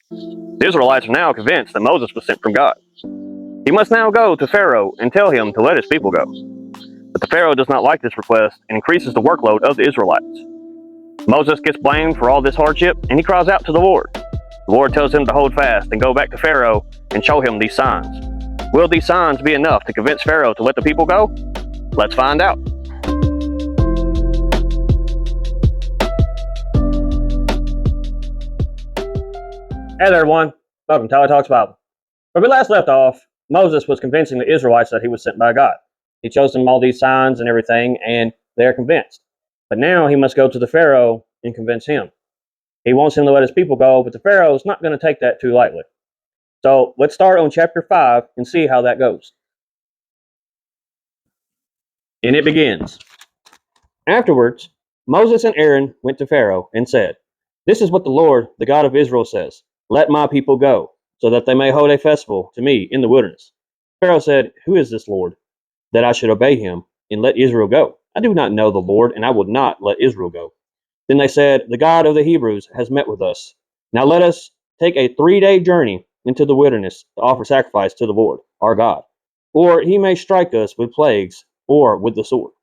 The Israelites are now convinced that Moses was sent from God. He must now go to Pharaoh and tell him to let his people go. But the Pharaoh does not like this request and increases the workload of the Israelites. Moses gets blamed for all this hardship and he cries out to the Lord. The Lord tells him to hold fast and go back to Pharaoh and show him these signs. Will these signs be enough to convince Pharaoh to let the people go? Let's find out. Hey there, everyone. Welcome to Tyler Talks Bible. Where we last left off, Moses was convincing the Israelites that he was sent by God. He shows them all these signs and everything, and they're convinced. But now he must go to the Pharaoh and convince him. He wants him to let his people go, but the Pharaoh's not going to take that too lightly. So let's start on chapter 5 and see how that goes. And it begins. Afterwards, Moses and Aaron went to Pharaoh and said, "This is what the Lord, the God of Israel, says. Let my people go, so that they may hold a festival to me in the wilderness." Pharaoh said, "Who is this Lord, that I should obey him and let Israel go? I do not know the Lord, and I will not let Israel go." Then they said, "The God of the Hebrews has met with us. Now let us take a 3-day journey into the wilderness to offer sacrifice to the Lord, our God. Or he may strike us with plagues or with the sword."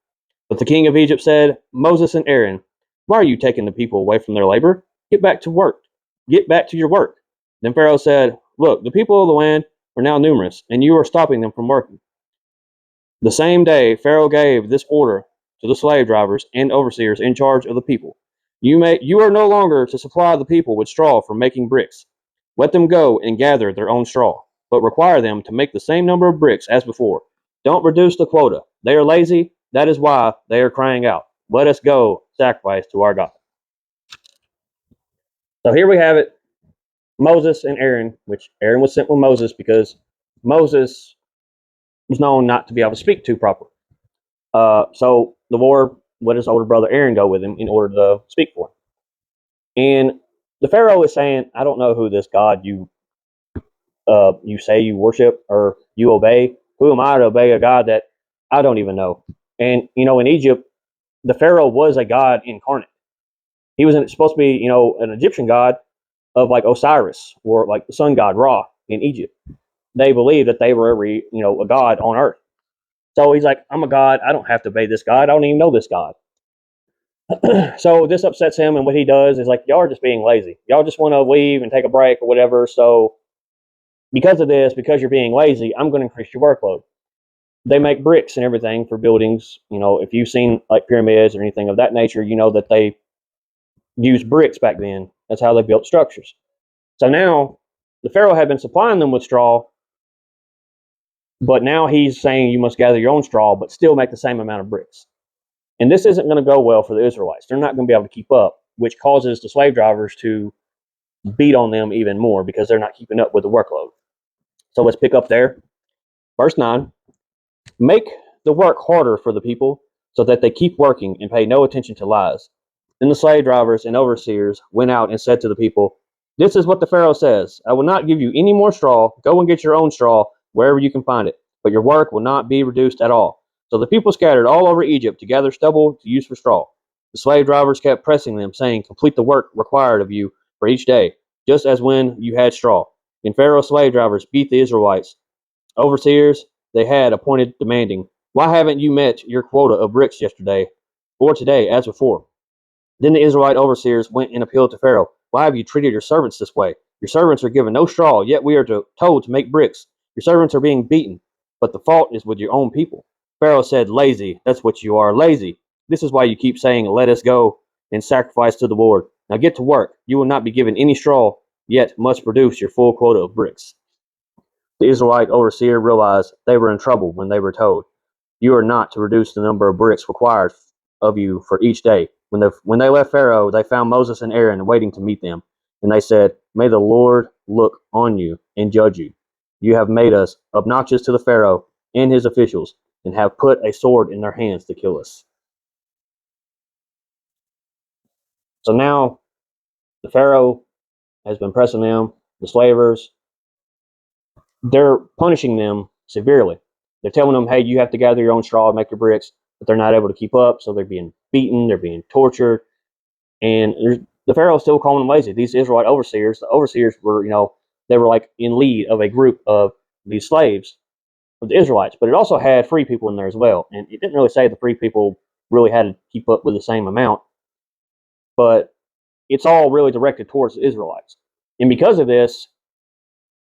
But the king of Egypt said, "Moses and Aaron, why are you taking the people away from their labor? Get back to work. Get back to your work." Then Pharaoh said, "Look, the people of the land are now numerous, and you are stopping them from working." The same day Pharaoh gave this order to the slave drivers and overseers in charge of the people. You are no longer to supply the people with straw for making bricks. Let them go and gather their own straw, but require them to make the same number of bricks as before. Don't reduce the quota. They are lazy. That is why they are crying out, 'Let us go sacrifice to our God.'" So here we have it. Moses and Aaron, which Aaron was sent with Moses because Moses was known not to be able to speak too properly. So the Lord let his older brother Aaron go with him in order to speak for him. And the Pharaoh is saying, "I don't know who this God you say you worship or you obey. Who am I to obey a God that I don't even know?" And in Egypt, the Pharaoh was a god incarnate. He was supposed to be an Egyptian god of like Osiris or like the sun god Ra in Egypt. They believed that they were a god on earth. So he's like, "I'm a god. I don't have to obey this god. I don't even know this God." So this upsets him, and what he does is like, y'all are just being lazy. Y'all just want to leave and take a break or whatever. So because of this, because you're being lazy, I'm going to increase your workload. They make bricks and everything for buildings. If you've seen like pyramids or anything of that nature, you know that they used bricks back then. That's how they built structures. So now the Pharaoh had been supplying them with straw, but now he's saying you must gather your own straw, but still make the same amount of bricks. And this isn't going to go well for the Israelites. They're not going to be able to keep up, which causes the slave drivers to beat on them even more because they're not keeping up with the workload. So let's pick up there. Verse 9, "Make the work harder for the people so that they keep working and pay no attention to lies." Then the slave drivers and overseers went out and said to the people, "This is what the Pharaoh says. I will not give you any more straw. Go and get your own straw wherever you can find it, but your work will not be reduced at all." So the people scattered all over Egypt to gather stubble to use for straw. The slave drivers kept pressing them, saying, "Complete the work required of you for each day, just as when you had straw." And Pharaoh's slave drivers beat the Israelites. Overseers they had appointed, demanding, "Why haven't you met your quota of bricks yesterday or today as before?" Then the Israelite overseers went and appealed to Pharaoh. "Why have you treated your servants this way? Your servants are given no straw, yet we are told to make bricks. Your servants are being beaten, but the fault is with your own people." Pharaoh said, "Lazy, that's what you are, lazy. This is why you keep saying, 'Let us go and sacrifice to the Lord.' Now get to work. You will not be given any straw, yet must produce your full quota of bricks." The Israelite overseer realized they were in trouble when they were told, "You are not to reduce the number of bricks required of you for each day." When they left Pharaoh, they found Moses and Aaron waiting to meet them. And they said, "May the Lord look on you and judge you. You have made us obnoxious to the Pharaoh and his officials, and have put a sword in their hands to kill us." So now the Pharaoh has been pressing them, the slavers. They're punishing them severely. They're telling them, "Hey, you have to gather your own straw and make your bricks," but they're not able to keep up. So they're being beaten, they're being tortured, and the Pharaoh still calling them lazy. These Israelite overseers, the overseers were, they were like in lead of a group of these slaves of the Israelites, but it also had free people in there as well. And it didn't really say the free people really had to keep up with the same amount, but it's all really directed towards the Israelites. And because of this,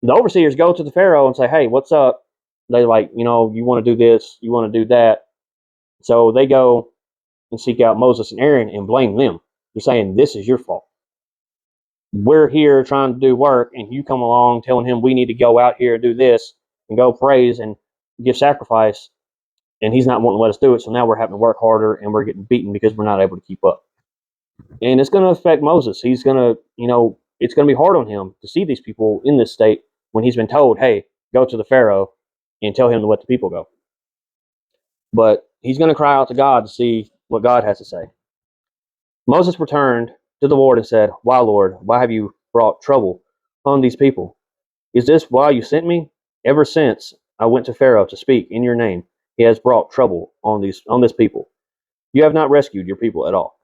the overseers go to the Pharaoh and say, hey, what's up? They're like, you want to do this, you want to do that. So they go and seek out Moses and Aaron and blame them. They're saying, this is your fault. We're here trying to do work, and you come along telling him we need to go out here and do this and go praise and give sacrifice, and he's not wanting to let us do it. So now we're having to work harder, and we're getting beaten because we're not able to keep up. And it's going to affect Moses. He's going to, it's going to be hard on him to see these people in this state when he's been told, hey, go to the Pharaoh and tell him to let the people go. But he's going to cry out to God to see what God has to say. Moses returned to the Lord and said, why, Lord, why have you brought trouble on these people? Is this why you sent me? Ever since I went to Pharaoh to speak in your name, he has brought trouble on this people. You have not rescued your people at all.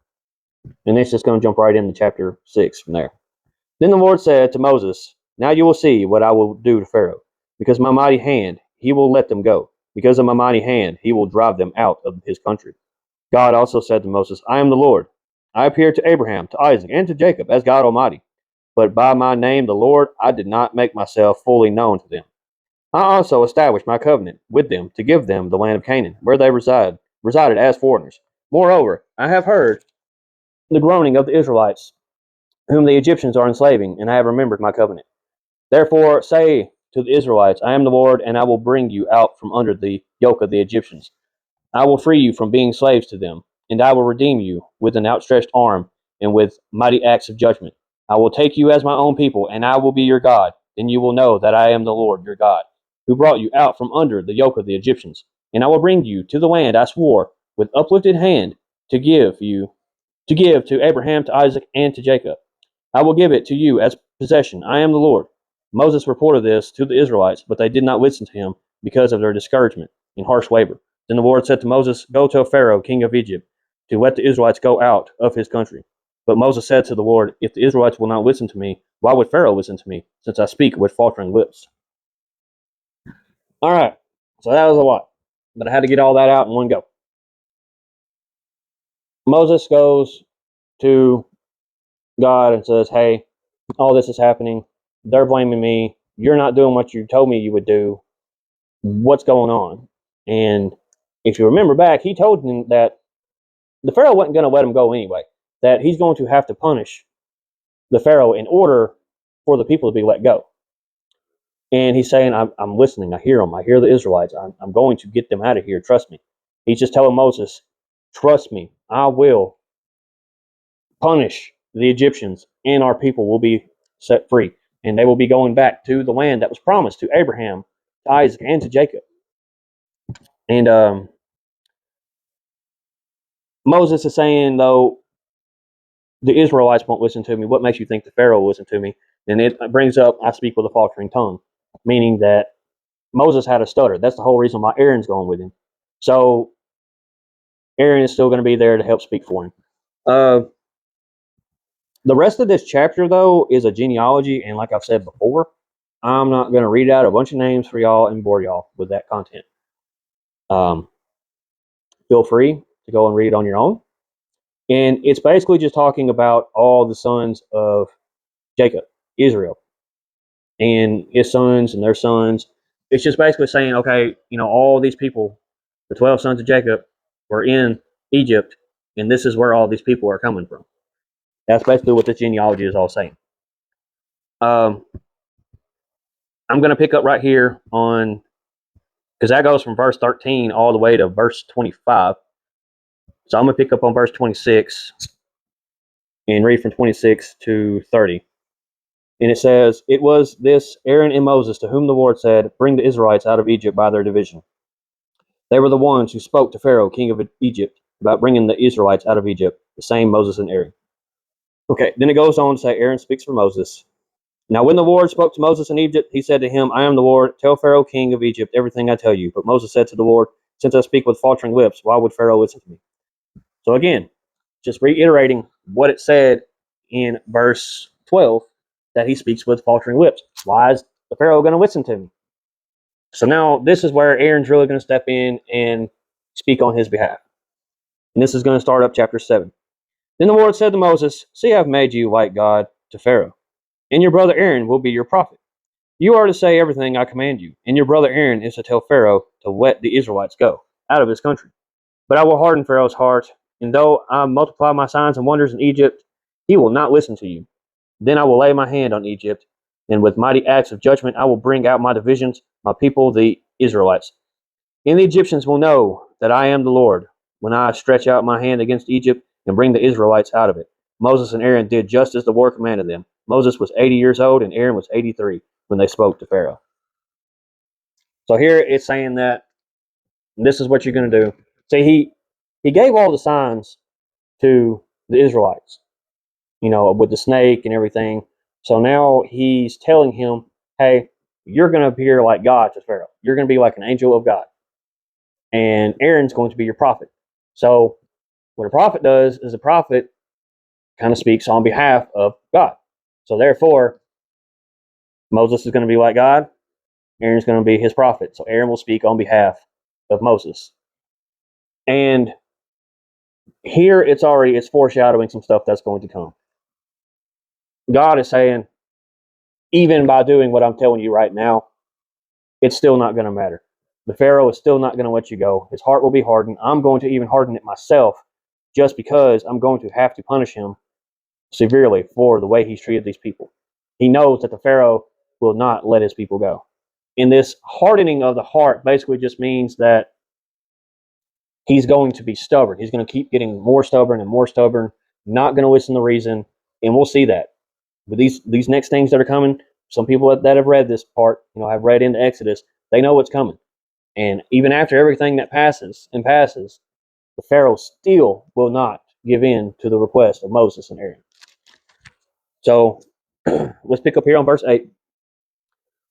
And it's just going to jump right into chapter 6 from there. Then the Lord said to Moses, now you will see what I will do to Pharaoh. Because of my mighty hand, he will let them go. Because of my mighty hand, he will drive them out of his country. God also said to Moses, I am the Lord. I appeared to Abraham, to Isaac, and to Jacob as God Almighty. But by my name, the Lord, I did not make myself fully known to them. I also established my covenant with them to give them the land of Canaan, where they resided as foreigners. Moreover, I have heard the groaning of the Israelites, whom the Egyptians are enslaving, and I have remembered my covenant. Therefore say to the Israelites, I am the Lord, and I will bring you out from under the yoke of the Egyptians. I will free you from being slaves to them, and I will redeem you with an outstretched arm and with mighty acts of judgment. I will take you as my own people, and I will be your God. Then you will know that I am the Lord your God, who brought you out from under the yoke of the Egyptians. And I will bring you to the land I swore with uplifted hand to give to Abraham, to Isaac, and to Jacob. I will give it to you as possession. I am the Lord. Moses reported this to the Israelites, but they did not listen to him because of their discouragement and harsh labor. Then the Lord said to Moses, go to Pharaoh, king of Egypt, to let the Israelites go out of his country. But Moses said to the Lord, if the Israelites will not listen to me, why would Pharaoh listen to me, since I speak with faltering lips? All right, so that was a lot, but I had to get all that out in one go. Moses goes to God and says, hey, all this is happening. They're blaming me. You're not doing what you told me you would do. What's going on? And if you remember back, he told them that the Pharaoh wasn't going to let him go anyway, that he's going to have to punish the Pharaoh in order for the people to be let go. And he's saying, I'm listening. I hear them. I hear the Israelites. I'm going to get them out of here. Trust me. He's just telling Moses, trust me. I will punish the Egyptians, and our people will be set free. And they will be going back to the land that was promised to Abraham, to Isaac, and to Jacob. And Moses is saying, though, the Israelites won't listen to me. What makes you think the Pharaoh will listen to me? And it brings up, I speak with a faltering tongue, meaning that Moses had a stutter. That's the whole reason why Aaron's going with him. So Aaron is still going to be there to help speak for him. The rest of this chapter, though, is a genealogy, and like I've said before, I'm not going to read out a bunch of names for y'all and bore y'all with that content. Feel free to go and read it on your own. And it's basically just talking about all the sons of Jacob, Israel, and his sons and their sons. It's just basically saying, okay, all these people, the 12 sons of Jacob, were in Egypt, and this is where all these people are coming from. That's basically what this genealogy is all saying. I'm going to pick up right here on, because that goes from verse 13 all the way to verse 25. So I'm going to pick up on verse 26 and read from 26 to 30. And it says, it was this Aaron and Moses to whom the Lord said, bring the Israelites out of Egypt by their division. They were the ones who spoke to Pharaoh, king of Egypt, about bringing the Israelites out of Egypt, the same Moses and Aaron. Okay, then it goes on to say, Aaron speaks for Moses. Now when the Lord spoke to Moses in Egypt, he said to him, I am the Lord. Tell Pharaoh, king of Egypt, everything I tell you. But Moses said to the Lord, since I speak with faltering lips, why would Pharaoh listen to me? So again, just reiterating what it said in verse 12 that he speaks with faltering lips. Why is the Pharaoh going to listen to me? So now this is where Aaron's really going to step in and speak on his behalf. And this is going to start up chapter 7. Then the Lord said to Moses, See, I have made you like God to Pharaoh, and your brother Aaron will be your prophet. You are to say everything I command you, and your brother Aaron is to tell Pharaoh to let the Israelites go out of his country. But I will harden Pharaoh's heart, and though I multiply my signs and wonders in Egypt, he will not listen to you. Then I will lay my hand on Egypt, and with mighty acts of judgment I will bring out my divisions, my people, the Israelites. And the Egyptians will know that I am the Lord, when I stretch out my hand against Egypt and bring the Israelites out of it. Moses and Aaron did just as the Lord commanded them. Moses was 80 years old, and Aaron was 83 when they spoke to Pharaoh. So here it's saying that this is what you're going to do. See, he gave all the signs to the Israelites, with the snake and everything. So now he's telling him, hey, you're going to appear like God to Pharaoh. You're going to be like an angel of God. And Aaron's going to be your prophet. So what a prophet does is a prophet kind of speaks on behalf of God. So therefore, Moses is going to be like God. Aaron's going to be his prophet. So Aaron will speak on behalf of Moses. And here it's foreshadowing some stuff that's going to come. God is saying, even by doing what I'm telling you right now, it's still not going to matter. The Pharaoh is still not going to let you go. His heart will be hardened. I'm going to even harden it myself, just because I'm going to have to punish him severely for the way he's treated these people. He knows that the Pharaoh will not let his people go. And this hardening of the heart basically just means that he's going to be stubborn. He's going to keep getting more stubborn and more stubborn, not going to listen to reason. And we'll see that. But these next things that are coming, some people that have read this part, have read into Exodus, they know what's coming. And even after everything that passes, the Pharaoh still will not give in to the request of Moses and Aaron. So let's pick up here on verse 8.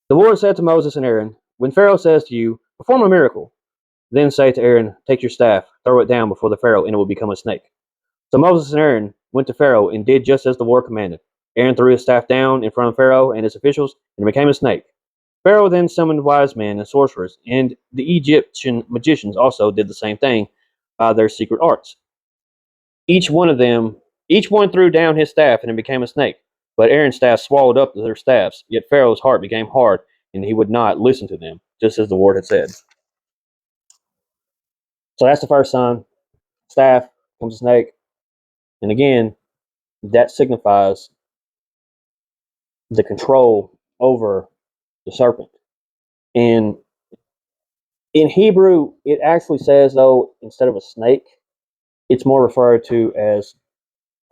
The Lord said to Moses and Aaron, When Pharaoh says to you, Perform a miracle, then say to Aaron, Take your staff, throw it down before the Pharaoh, and it will become a snake. So Moses and Aaron went to Pharaoh and did just as the Lord commanded. Aaron threw his staff down in front of Pharaoh and his officials, and it became a snake. Pharaoh then summoned wise men and sorcerers, and the Egyptian magicians also did the same thing by their secret arts. Each one threw down his staff, and it became a snake. But Aaron's staff swallowed up their staffs. Yet Pharaoh's heart became hard, and he would not listen to them, just as the Lord had said. So that's the first sign. Staff becomes a snake. And again, that signifies the control over the serpent. And in Hebrew, it actually says, though, instead of a snake, it's more referred to as,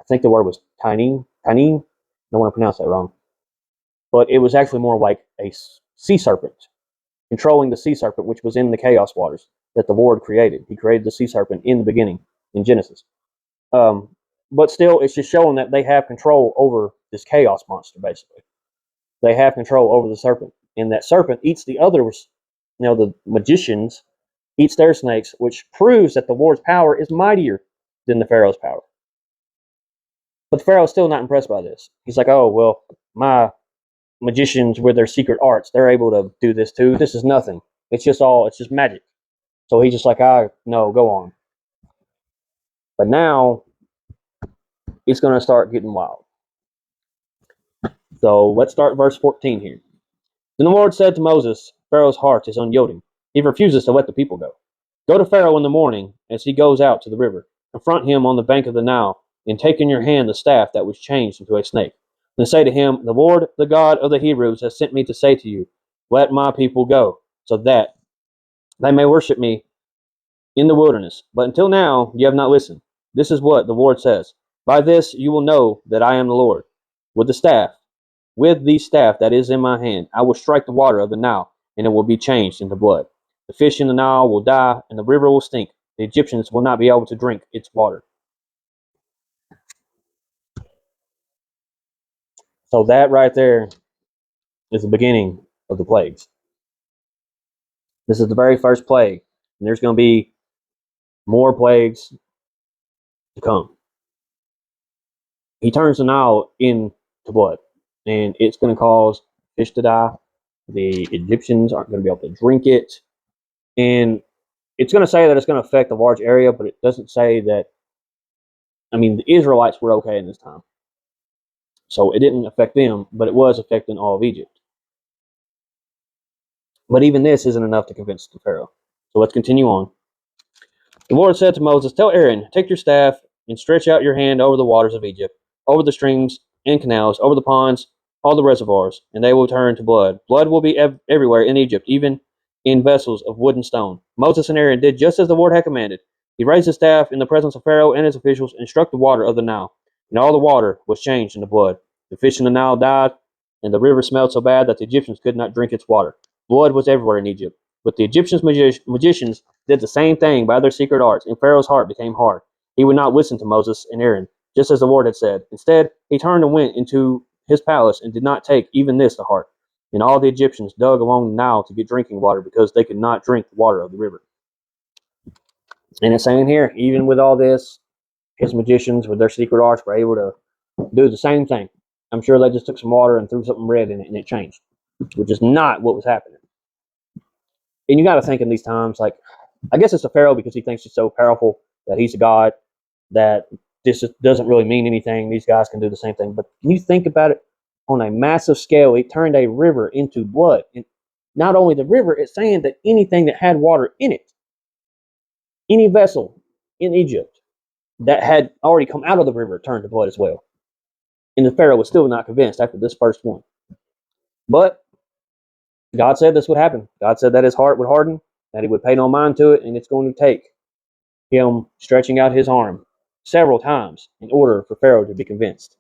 I think the word was tanin. Tanin? I don't want to pronounce that wrong. But it was actually more like a sea serpent, controlling the sea serpent, which was in the chaos waters that the Lord created. He created the sea serpent in the beginning, in Genesis. But still, it's just showing that they have control over this chaos monster, basically. They have control over the serpent. And that serpent eats the others, the magicians, eats their snakes, which proves that the Lord's power is mightier than the Pharaoh's power. But the Pharaoh's still not impressed by this. He's like, oh, well, my magicians with their secret arts, they're able to do this too. This is nothing. It's just magic. So he's just like, no, go on. But now it's going to start getting wild. So let's start verse 14 here. Then the Lord said to Moses, Pharaoh's heart is unyielding. He refuses to let the people go. Go to Pharaoh in the morning as he goes out to the river. Confront him on the bank of the Nile, and take in your hand the staff that was changed into a snake. Then say to him, The Lord, the God of the Hebrews, has sent me to say to you, Let my people go, so that they may worship me in the wilderness. But until now you have not listened. This is what the Lord says. By this you will know that I am the Lord. With the staff that is in my hand, I will strike the water of the Nile, and it will be changed into blood. The fish in the Nile will die, and the river will stink. The Egyptians will not be able to drink its water. So that right there is the beginning of the plagues. This is the very first plague, and there's going to be more plagues to come. he turns the Nile into blood, and it's going to cause fish to die. The Egyptians aren't going to be able to drink it, and it's going to say that it's going to affect a large area, but it doesn't say that. I mean, the Israelites were okay in this time, so it didn't affect them, but it was affecting all of Egypt. But even this isn't enough to convince the Pharaoh. So let's continue on. The Lord said to Moses, "Tell Aaron, take your staff and stretch out your hand over the waters of Egypt, over the streams and canals, over the ponds, all the reservoirs, and they will turn to blood. Blood will be everywhere in Egypt, even in vessels of wood and stone." Moses and Aaron did just as the Lord had commanded. He raised his staff in the presence of Pharaoh and his officials and struck the water of the Nile, and all the water was changed into blood. The fish in the Nile died, and the river smelled so bad that the Egyptians could not drink its water. Blood was everywhere in Egypt. But the Egyptians' magicians did the same thing by their secret arts, and Pharaoh's heart became hard. He would not listen to Moses and Aaron, just as the Lord had said. Instead, he turned and went into his palace and did not take even this to heart. And all the Egyptians dug along the Nile to get drinking water because they could not drink the water of the river. And it's saying here, even with all this, his magicians with their secret arts were able to do the same thing. I'm sure they just took some water and threw something red in it and it changed, which is not what was happening. And you got to think in these times, like, I guess it's a Pharaoh because he thinks he's so powerful that he's a god, that this doesn't really mean anything. These guys can do the same thing. But can you think about it on a massive scale? He turned a river into blood. And not only the river, it's saying that anything that had water in it, any vessel in Egypt that had already come out of the river turned to blood as well. And the Pharaoh was still not convinced after this first one. But God said this would happen. God said that his heart would harden, that he would pay no mind to it, and it's going to take him stretching out his arm several times in order for Pharaoh to be convinced.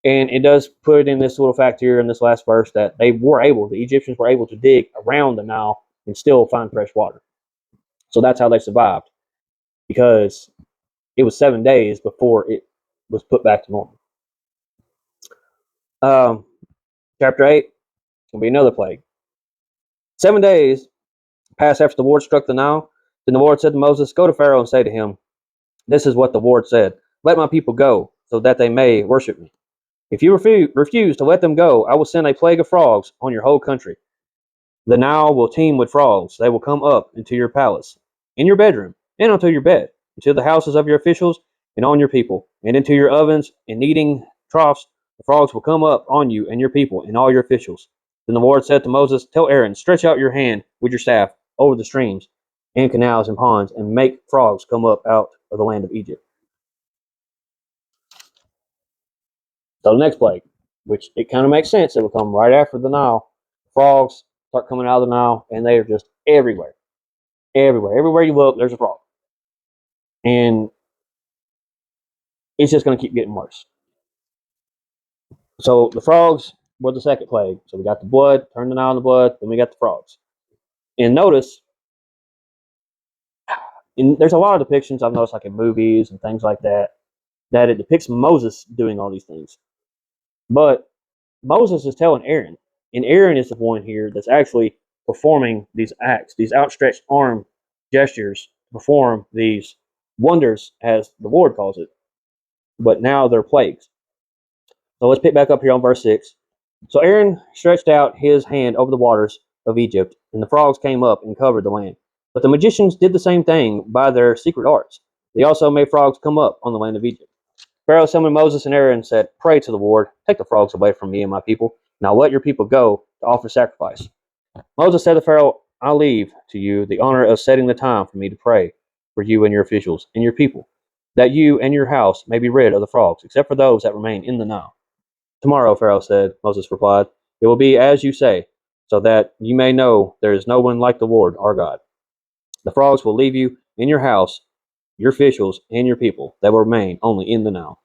And it does put it in this little fact here in this last verse that the Egyptians were able to dig around the Nile and still find fresh water. So that's how they survived, because it was 7 days before it was put back to normal. Chapter 8, it's going to be another plague. 7 days passed after the Lord struck the Nile. Then the Lord said to Moses, "Go to Pharaoh and say to him, 'This is what the Lord said. Let my people go, so that they may worship me. If you refuse to let them go, I will send a plague of frogs on your whole country. The Nile will teem with frogs. They will come up into your palace, in your bedroom, and onto your bed, into the houses of your officials, and on your people, and into your ovens and kneading troughs. The frogs will come up on you and your people and all your officials.' Then the Lord said to Moses, 'Tell Aaron, stretch out your hand with your staff over the streams and canals and ponds, and make frogs come up out of the land of Egypt.'" So the next plague, which it kind of makes sense, it will come right after the Nile. Frogs start coming out of the Nile, and they are just everywhere. Everywhere. Everywhere you look, there's a frog. And it's just going to keep getting worse. So the frogs were the second plague. So we got the blood, turned the Nile into blood, then we got the frogs. And notice, there's a lot of depictions I've noticed, like in movies and things like that, that it depicts Moses doing all these things. But Moses is telling Aaron, and Aaron is the one here that's actually performing these acts, these outstretched arm gestures, to perform these wonders, as the Lord calls it. But now they're plagues. So let's pick back up here on verse 6. So Aaron stretched out his hand over the waters of Egypt, and the frogs came up and covered the land. But the magicians did the same thing by their secret arts. They also made frogs come up on the land of Egypt. Pharaoh summoned Moses and Aaron and said, "Pray to the Lord, take the frogs away from me and my people. Now let your people go to offer sacrifice." Moses said to Pharaoh, "I leave to you the honor of setting the time for me to pray for you and your officials and your people, that you and your house may be rid of the frogs, except for those that remain in the Nile." "Tomorrow," Pharaoh said. Moses replied, "It will be as you say, so that you may know there is no one like the Lord our God. The frogs will leave you in your house, your officials, and your people. They will remain only in the Nile."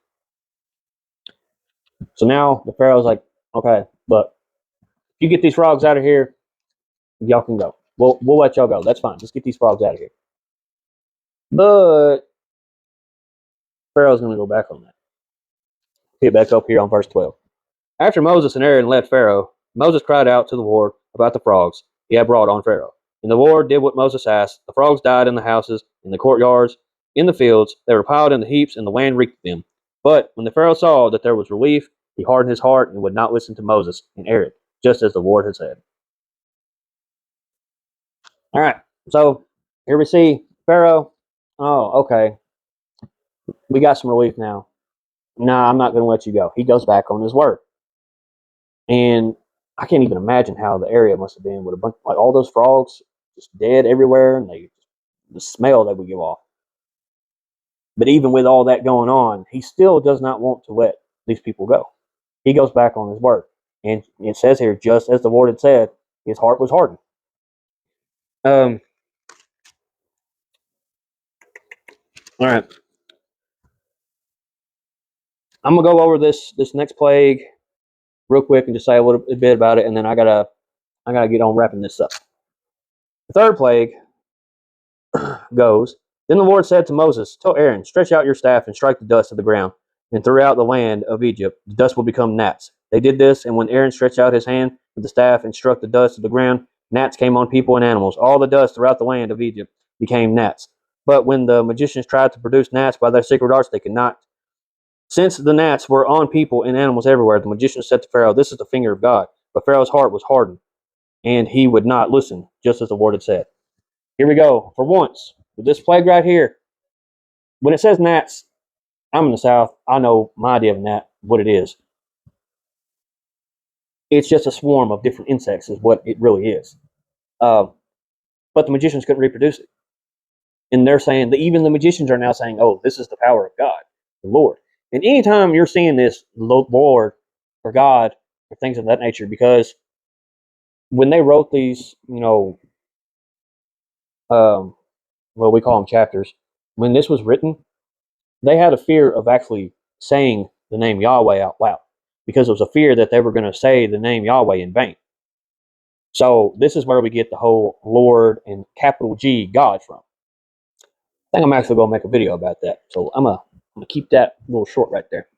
So now the Pharaoh's like, "Okay, but if you get these frogs out of here, y'all can go. We'll let y'all go. That's fine. Just get these frogs out of here." But Pharaoh's going to go back on that. Pick back up here on verse 12. After Moses and Aaron left Pharaoh, Moses cried out to the Lord about the frogs he had brought on Pharaoh. And the Lord did what Moses asked. The frogs died in the houses, in the courtyards, in the fields. They were piled in the heaps, and the land reeked them. But when the Pharaoh saw that there was relief, he hardened his heart and would not listen to Moses and Aaron, just as the Lord had said. All right, so here we see Pharaoh. Oh, okay, we got some relief now. Nah, I'm not going to let you go. He goes back on his word. And I can't even imagine how the area must have been with a bunch, like all those frogs just dead everywhere, and the smell they would give off. But even with all that going on, he still does not want to let these people go. He goes back on his word. And it says here, just as the Lord had said, his heart was hardened. Um, all right. I'm gonna go over this next plague real quick and just say a little bit about it, and then I gotta get on wrapping this up. The third plague goes, Then the Lord said to Moses, Tell Aaron, stretch out your staff and strike the dust of the ground, and throughout the land of Egypt the dust will become gnats. They did this, and when Aaron stretched out his hand with the staff and struck the dust of the ground, gnats came on people and animals. All the dust throughout the land of Egypt became gnats. But when the magicians tried to produce gnats by their secret arts, they could not. Since the gnats were on people and animals everywhere, the magicians said to Pharaoh, This is the finger of God. But Pharaoh's heart was hardened, and he would not listen, just as the Lord had said. Here we go. For once, with this plague right here, when it says gnats, I'm in the South. I know my idea of a gnat, what it is. It's just a swarm of different insects, is what it really is. Uh, but the magicians couldn't reproduce it. And they're saying that even the magicians are now saying, oh, this is the power of God, the Lord. And anytime you're seeing this Lord or God or things of that nature, because when they wrote these, well, we call them chapters, when this was written, they had a fear of actually saying the name Yahweh out loud because it was a fear that they were going to say the name Yahweh in vain. So this is where we get the whole Lord and capital G God from. I think I'm actually going to make a video about that. So I'm gonna keep that a little short right there.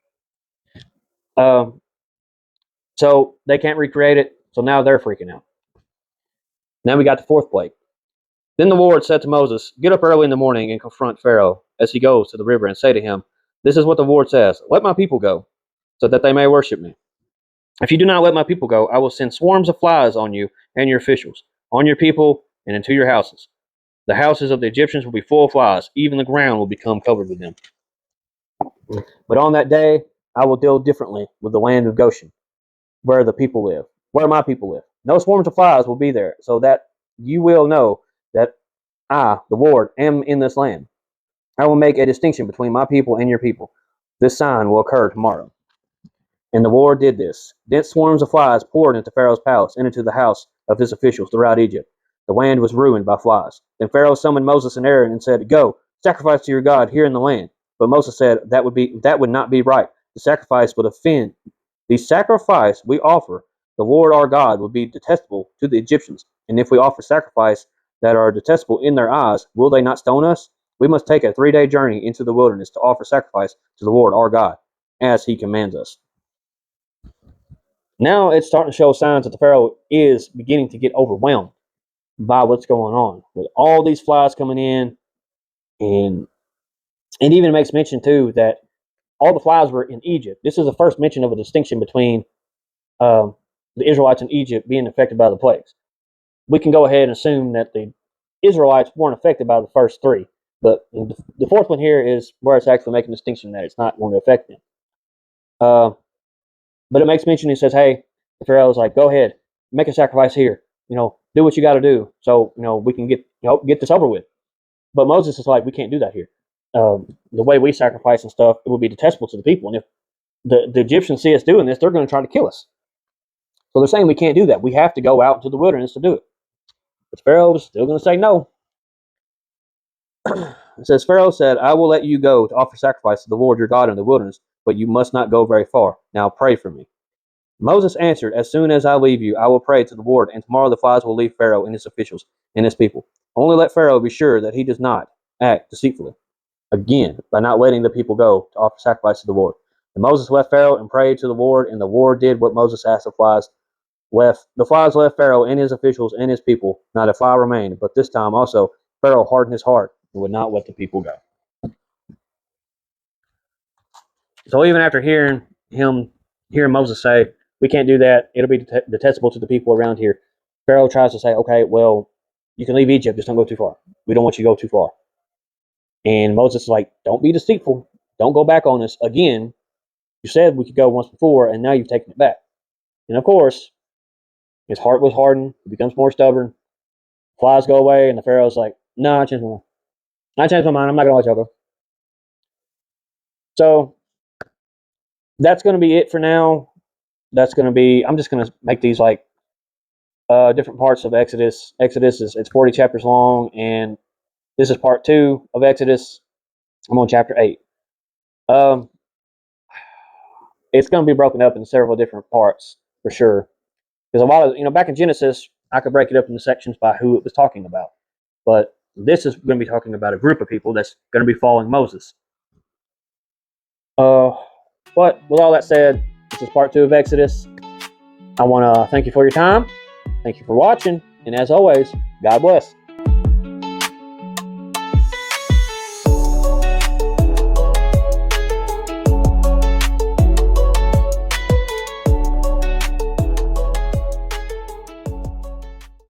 Um, so they can't recreate it. So now they're freaking out. Now we got the fourth plague. Then the Lord said to Moses, Get up early in the morning and confront Pharaoh as he goes to the river and say to him, This is what the Lord says, Let my people go, so that they may worship me. If you do not let my people go, I will send swarms of flies on you and your officials, on your people, and into your houses. The houses of the Egyptians will be full of flies, even the ground will become covered with them. But on that day, I will deal differently with the land of Goshen, where the people live, where my people live. No swarms of flies will be there, so that you will know that I, the Lord, am in this land. I will make a distinction between my people and your people. This sign will occur tomorrow. And the Lord did this. Dense swarms of flies poured into Pharaoh's palace and into the house of his officials throughout Egypt. The land was ruined by flies. Then Pharaoh summoned Moses and Aaron and said, Go, sacrifice to your God here in the land. But Moses said, That would not be right. The sacrifice would offend. The sacrifice we offer the Lord our God would be detestable to the Egyptians. And if we offer sacrifice that are detestable in their eyes, will they not stone us? We must take a 3-day journey into the wilderness to offer sacrifice to the Lord our God, as he commands us. Now it's starting to show signs that the Pharaoh is beginning to get overwhelmed by what's going on with all these flies coming in, and it even makes mention too that all the flies were in Egypt. This is the first mention of a distinction between the Israelites and Egypt being affected by the plagues. We can go ahead and assume that the Israelites weren't affected by the first three, but the fourth one here is where it's actually making a distinction that it's not going to affect them. Uh, But it makes mention, he says, hey, the Pharaoh's like, go ahead, make a sacrifice here. Do what you got to do so, we can get this over with. But Moses is like, we can't do that here. The way we sacrifice and stuff, it would be detestable to the people. And if the Egyptians see us doing this, they're going to try to kill us. So they're saying we can't do that. We have to go out into the wilderness to do it. But Pharaoh is still going to say no. It says, Pharaoh said, I will let you go to offer sacrifice to the Lord your God in the wilderness, but you must not go very far. Now pray for me. Moses answered, As soon as I leave you, I will pray to the Lord, and tomorrow the flies will leave Pharaoh and his officials and his people. Only let Pharaoh be sure that he does not act deceitfully again by not letting the people go to offer sacrifice to the Lord. And Moses left Pharaoh and prayed to the Lord, and the Lord did what Moses asked. The flies left Pharaoh and his officials and his people. Not a fly remained, but this time also Pharaoh hardened his heart and would not let the people go. So even after hearing Moses say, we can't do that, it'll be detestable to the people around here, Pharaoh tries to say, okay, well, you can leave Egypt, just don't go too far. We don't want you to go too far. And Moses is like, don't be deceitful. Don't go back on us again. You said we could go once before, and now you've taken it back. And of course, his heart was hardened. He becomes more stubborn. Flies go away, and the Pharaoh's like, no, I changed my mind. I changed my mind. I'm not going to let y'all go. So that's going to be it for now. I'm just going to make these like different parts of Exodus. It's 40 chapters long, and this is part 2 of Exodus. I'm on chapter 8. Um, it's going to be broken up into several different parts for sure. Because a lot of, back in Genesis, I could break it up into sections by who it was talking about. But this is going to be talking about a group of people that's going to be following Moses. But with all that said, this is part 2 of Exodus. I want to thank you for your time. Thank you for watching. And as always, God bless.